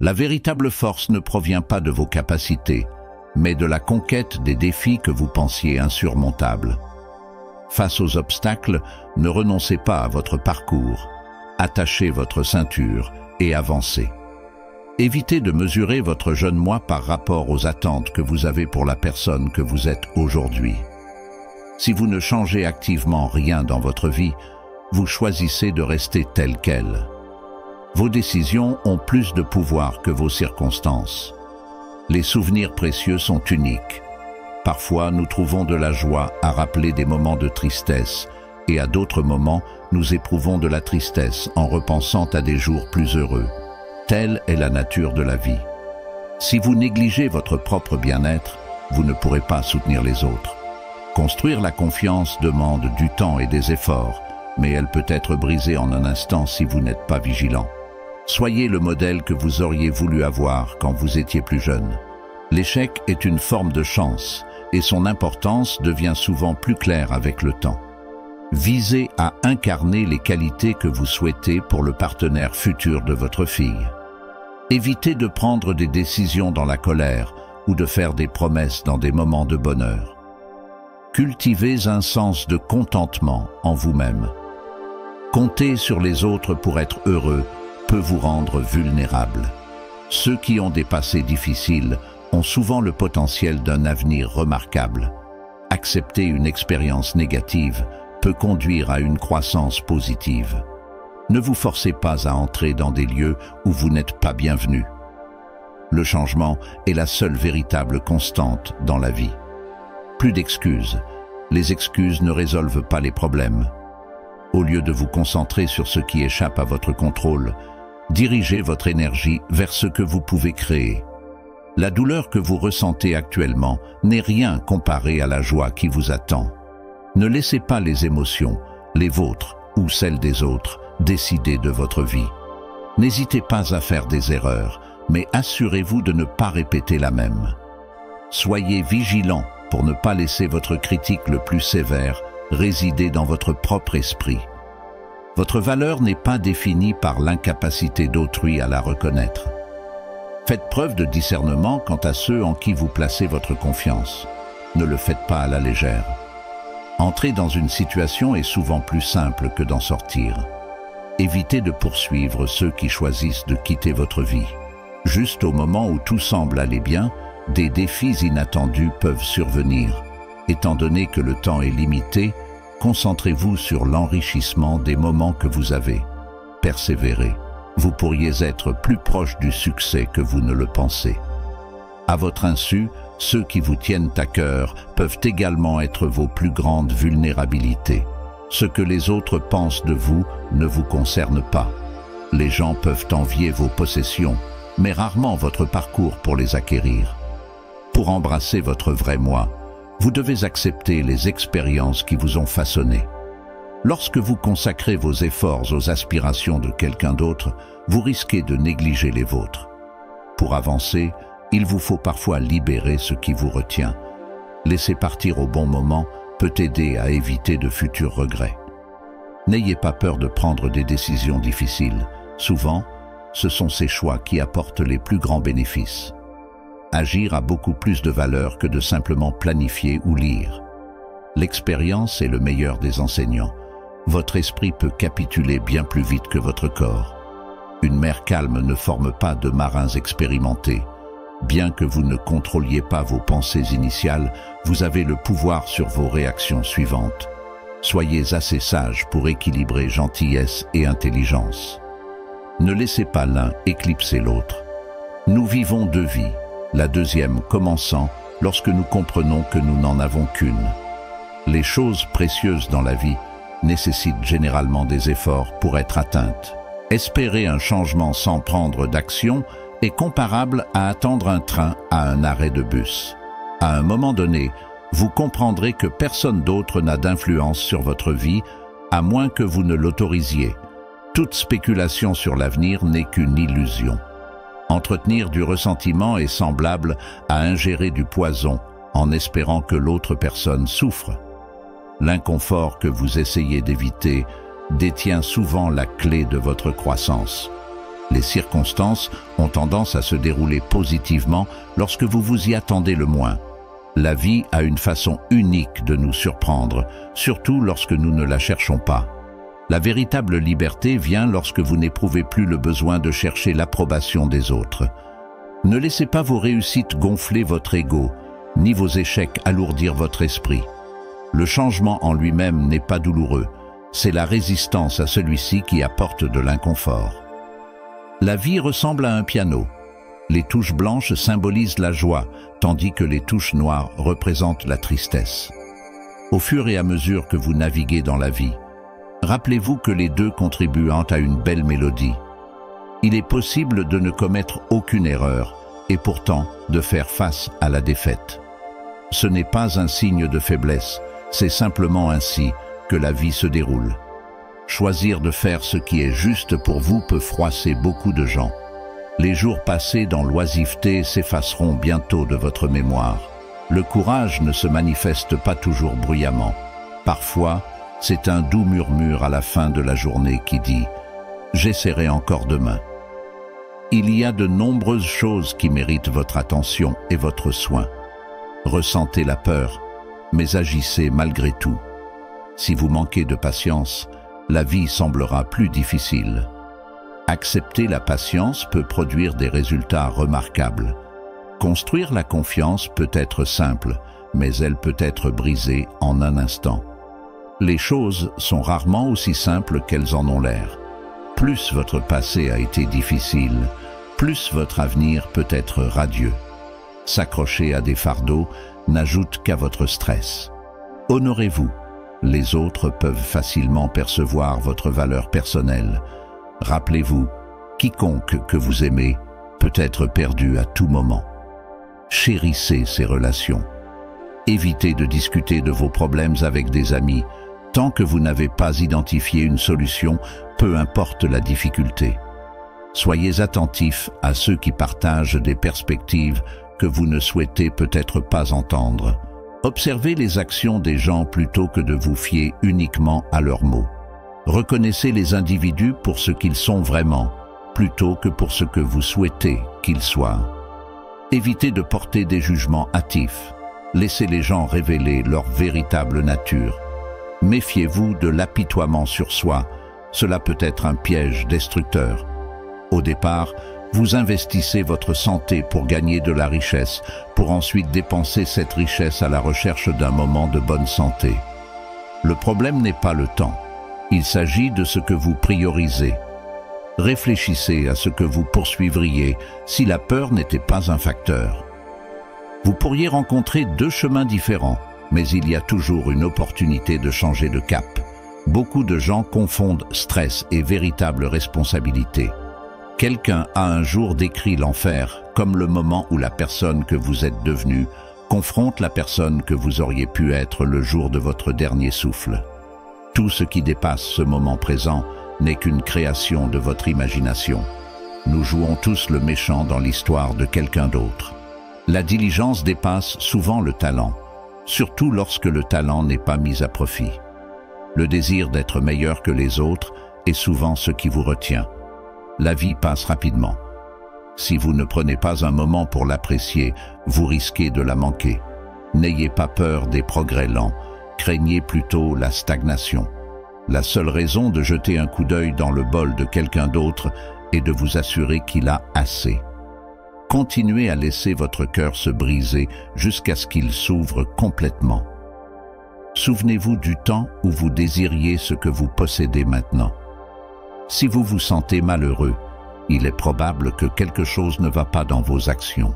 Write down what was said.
La véritable force ne provient pas de vos capacités, mais de la conquête des défis que vous pensiez insurmontables. Face aux obstacles, ne renoncez pas à votre parcours. Attachez votre ceinture et avancez. Évitez de mesurer votre jeune moi par rapport aux attentes que vous avez pour la personne que vous êtes aujourd'hui. Si vous ne changez activement rien dans votre vie, vous choisissez de rester tel quel. Vos décisions ont plus de pouvoir que vos circonstances. Les souvenirs précieux sont uniques. Parfois, nous trouvons de la joie à rappeler des moments de tristesse, et à d'autres moments, nous éprouvons de la tristesse en repensant à des jours plus heureux. Telle est la nature de la vie. Si vous négligez votre propre bien-être, vous ne pourrez pas soutenir les autres. Construire la confiance demande du temps et des efforts, mais elle peut être brisée en un instant si vous n'êtes pas vigilant. Soyez le modèle que vous auriez voulu avoir quand vous étiez plus jeune. L'échec est une forme de chance, et son importance devient souvent plus claire avec le temps. Visez à incarner les qualités que vous souhaitez pour le partenaire futur de votre fille. Évitez de prendre des décisions dans la colère ou de faire des promesses dans des moments de bonheur. Cultivez un sens de contentement en vous-même. Compter sur les autres pour être heureux peut vous rendre vulnérable. Ceux qui ont des passés difficiles ont souvent le potentiel d'un avenir remarquable. Accepter une expérience négative peut conduire à une croissance positive. Ne vous forcez pas à entrer dans des lieux où vous n'êtes pas bienvenu. Le changement est la seule véritable constante dans la vie. Plus d'excuses. Les excuses ne résolvent pas les problèmes. Au lieu de vous concentrer sur ce qui échappe à votre contrôle, dirigez votre énergie vers ce que vous pouvez créer. La douleur que vous ressentez actuellement n'est rien comparé à la joie qui vous attend. Ne laissez pas les émotions, les vôtres ou celles des autres, décider de votre vie. N'hésitez pas à faire des erreurs, mais assurez-vous de ne pas répéter la même. Soyez vigilant pour ne pas laisser votre critique le plus sévère résider dans votre propre esprit. Votre valeur n'est pas définie par l'incapacité d'autrui à la reconnaître. Faites preuve de discernement quant à ceux en qui vous placez votre confiance. Ne le faites pas à la légère. Entrer dans une situation est souvent plus simple que d'en sortir. Évitez de poursuivre ceux qui choisissent de quitter votre vie. Juste au moment où tout semble aller bien, des défis inattendus peuvent survenir. Étant donné que le temps est limité, concentrez-vous sur l'enrichissement des moments que vous avez. Persévérez. Vous pourriez être plus proche du succès que vous ne le pensez. À votre insu, ceux qui vous tiennent à cœur peuvent également être vos plus grandes vulnérabilités. Ce que les autres pensent de vous ne vous concerne pas. Les gens peuvent envier vos possessions, mais rarement votre parcours pour les acquérir. Pour embrasser votre vrai moi, vous devez accepter les expériences qui vous ont façonné. Lorsque vous consacrez vos efforts aux aspirations de quelqu'un d'autre, vous risquez de négliger les vôtres. Pour avancer, il vous faut parfois libérer ce qui vous retient. Laisser partir au bon moment peut aider à éviter de futurs regrets. N'ayez pas peur de prendre des décisions difficiles. Souvent, ce sont ces choix qui apportent les plus grands bénéfices. Agir a beaucoup plus de valeur que de simplement planifier ou lire. L'expérience est le meilleur des enseignants. Votre esprit peut capituler bien plus vite que votre corps. Une mer calme ne forme pas de marins expérimentés. Bien que vous ne contrôliez pas vos pensées initiales, vous avez le pouvoir sur vos réactions suivantes. Soyez assez sage pour équilibrer gentillesse et intelligence. Ne laissez pas l'un éclipser l'autre. Nous vivons deux vies, la deuxième commençant lorsque nous comprenons que nous n'en avons qu'une. Les choses précieuses dans la vie nécessitent généralement des efforts pour être atteintes. Espérer un changement sans prendre d'action est comparable à attendre un train à un arrêt de bus. À un moment donné, vous comprendrez que personne d'autre n'a d'influence sur votre vie, à moins que vous ne l'autorisiez. Toute spéculation sur l'avenir n'est qu'une illusion. Entretenir du ressentiment est semblable à ingérer du poison en espérant que l'autre personne souffre. L'inconfort que vous essayez d'éviter détient souvent la clé de votre croissance. Les circonstances ont tendance à se dérouler positivement lorsque vous vous y attendez le moins. La vie a une façon unique de nous surprendre, surtout lorsque nous ne la cherchons pas. La véritable liberté vient lorsque vous n'éprouvez plus le besoin de chercher l'approbation des autres. Ne laissez pas vos réussites gonfler votre ego, ni vos échecs alourdir votre esprit. Le changement en lui-même n'est pas douloureux, c'est la résistance à celui-ci qui apporte de l'inconfort. La vie ressemble à un piano. Les touches blanches symbolisent la joie, tandis que les touches noires représentent la tristesse. Au fur et à mesure que vous naviguez dans la vie, rappelez-vous que les deux contribuent à une belle mélodie. Il est possible de ne commettre aucune erreur et pourtant de faire face à la défaite. Ce n'est pas un signe de faiblesse, c'est simplement ainsi que la vie se déroule. Choisir de faire ce qui est juste pour vous peut froisser beaucoup de gens. Les jours passés dans l'oisiveté s'effaceront bientôt de votre mémoire. Le courage ne se manifeste pas toujours bruyamment. Parfois, c'est un doux murmure à la fin de la journée qui dit « J'essaierai encore demain ». Il y a de nombreuses choses qui méritent votre attention et votre soin. Ressentez la peur, mais agissez malgré tout. Si vous manquez de patience, la vie semblera plus difficile. Accepter la patience peut produire des résultats remarquables. Construire la confiance peut être simple, mais elle peut être brisée en un instant. Les choses sont rarement aussi simples qu'elles en ont l'air. Plus votre passé a été difficile, plus votre avenir peut être radieux. S'accrocher à des fardeaux n'ajoute qu'à votre stress. Honorez-vous. Les autres peuvent facilement percevoir votre valeur personnelle. Rappelez-vous, quiconque que vous aimez peut être perdu à tout moment. Chérissez ces relations. Évitez de discuter de vos problèmes avec des amis, tant que vous n'avez pas identifié une solution, peu importe la difficulté. Soyez attentifs à ceux qui partagent des perspectives que vous ne souhaitez peut-être pas entendre. Observez les actions des gens plutôt que de vous fier uniquement à leurs mots. Reconnaissez les individus pour ce qu'ils sont vraiment, plutôt que pour ce que vous souhaitez qu'ils soient. Évitez de porter des jugements hâtifs. Laissez les gens révéler leur véritable nature. Méfiez-vous de l'apitoiement sur soi, cela peut être un piège destructeur. Au départ, vous investissez votre santé pour gagner de la richesse, pour ensuite dépenser cette richesse à la recherche d'un moment de bonne santé. Le problème n'est pas le temps, il s'agit de ce que vous priorisez. Réfléchissez à ce que vous poursuivriez si la peur n'était pas un facteur. Vous pourriez rencontrer deux chemins différents, mais il y a toujours une opportunité de changer de cap. Beaucoup de gens confondent stress et véritable responsabilité. Quelqu'un a un jour décrit l'enfer comme le moment où la personne que vous êtes devenue confronte la personne que vous auriez pu être le jour de votre dernier souffle. Tout ce qui dépasse ce moment présent n'est qu'une création de votre imagination. Nous jouons tous le méchant dans l'histoire de quelqu'un d'autre. La diligence dépasse souvent le talent, surtout lorsque le talent n'est pas mis à profit. Le désir d'être meilleur que les autres est souvent ce qui vous retient. La vie passe rapidement. Si vous ne prenez pas un moment pour l'apprécier, vous risquez de la manquer. N'ayez pas peur des progrès lents, craignez plutôt la stagnation. La seule raison de jeter un coup d'œil dans le bol de quelqu'un d'autre est de vous assurer qu'il a assez. Continuez à laisser votre cœur se briser jusqu'à ce qu'il s'ouvre complètement. Souvenez-vous du temps où vous désiriez ce que vous possédez maintenant. Si vous vous sentez malheureux, il est probable que quelque chose ne va pas dans vos actions.